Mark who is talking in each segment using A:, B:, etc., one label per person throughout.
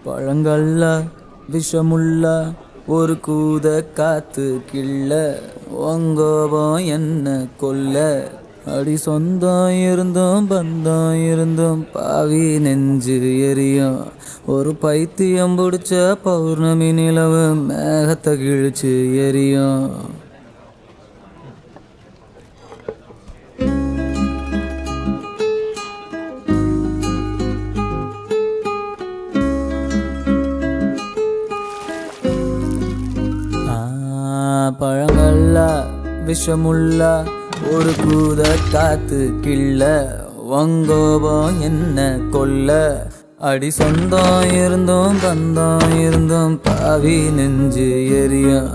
A: பழங்கள்ல விஷமுள்ள ஒரு கூத காத்து கிள்ள ஒங்கோபம் என்ன கொல்ல அடி சொந்தம் இருந்தும் பந்தம் இருந்தும் பாவி நெஞ்சு எரியும் ஒரு பைத்தியம் பிடிச்ச பௌர்ணமி நிலவு மேகத்தை கிழிச்சு எரியும். பழங்கள்ல விஷமுள்ள ஒரு கூத காத்து கிள்ள வங்கோபம் என்ன கொல்ல அடி சொந்தம் இருந்தும் பந்தம் இருந்தும் பாவி நெஞ்சு எரியும்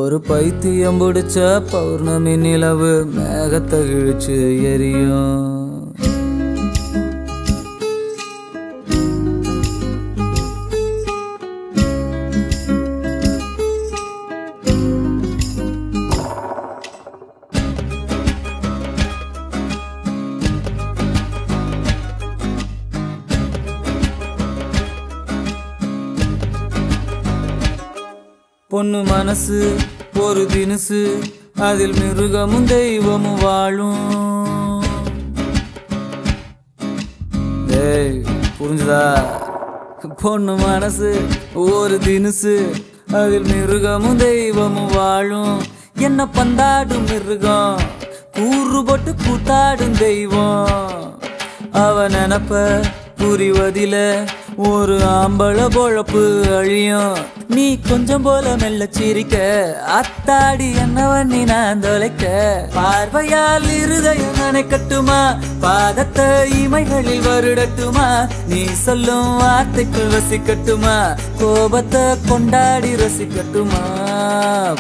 A: ஒரு பைத்தியம் பிடிச்ச பௌர்ணமி நிலவு மேகத்தை கிழிச்சு எரியும். பொண்ணு மனசு ஒரு தினுசு அதில் மிருகமும் தெய்வமும் வாழும். ஏய் புரிஞ்சுதா? பொண்ணு மனசு ஒரு தினுசு அதில் மிருகமும் தெய்வமும் வாழும். என்ன பந்தாடும் மிருகம் கூறு போட்டு கூத்தாடும் தெய்வம். அவ நினப்ப புரிவதில ஒரு ஆம்பள பொழப்பு அழியும். நீ கொஞ்சம் போல மெல்ல சிரிக்க அத்தாடி என்னவன் நான் தொலைக்க பார்வையால் இருதயம் நினைக்கட்டுமா பாதத்தை இமைகளில் வருடட்டுமா நீ சொல்லும் வார்த்தைக்குள் வசிக்கட்டுமா கோபத்தை கொண்டாடி ரசிக்கட்டுமா.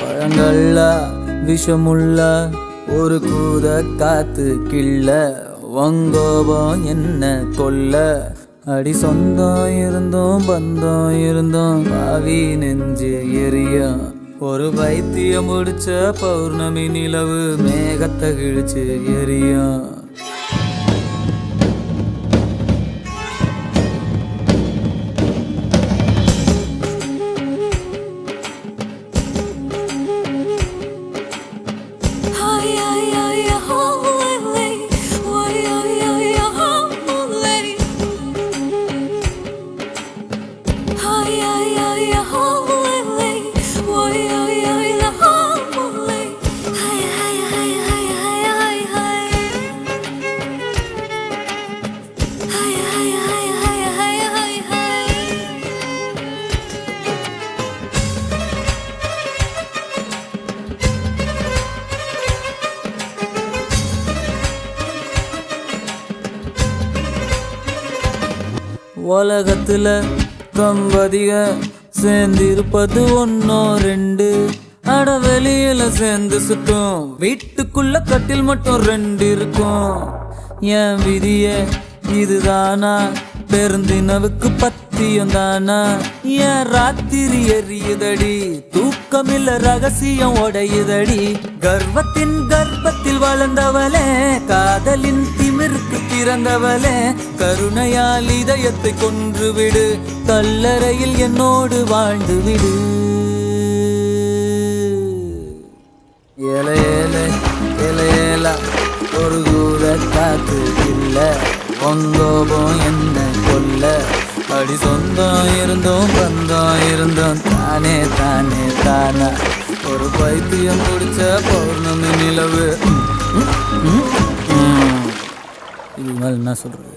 A: பழங்கள்ல விஷமுள்ள ஒரு கூத காத்து கிள்ள வங்கோபம் என்ன கொல்ல அடி சொந்தம் இருந்தும் பந்தம் இருந்தும் பாவி நெஞ்சு எரியும் ஒரு பைத்தியம் முடிச்ச பௌர்ணமி நிலவு மேகத்தை கிழிச்சு எரியும். உலகத்துல தம்பதிக சேர்ந்திருப்பது ஒன்னோ ரெண்டு அட வெளியில சேர்ந்து சுட்டும் வீட்டுக்குள்ள கட்டில் மட்டும் ரெண்டு இருக்கும். என் விதிய இதுதானா பெருந்தினவுக்கு பத்தியம் தானா என் ராத்திரி எரியுதடி தூக்கமில்ல ரகசியம் உடையுதடி. கர்வத்தின் கர்ப்பத்தில் வளர்ந்தவளே காதலின் திமிருக்கு பிறந்தவளே கருணையால் இதயத்தை கொன்றுவிடு கல்லறையில் என்னோடு வாழ்ந்து விடு. ஏல ஏல ஏல ஏல ஒரு கூத காத்து இல்ல ஒங்கோபம் என்ன கொல்ல அடி சொந்தம் இருந்தோம் பந்தம் இருந்தோம் தானே தானே தானா ஒரு பைத்தியம் பிடிச்ச பௌர்ணமி நிலவு. இது மேல என்ன சொல்றது?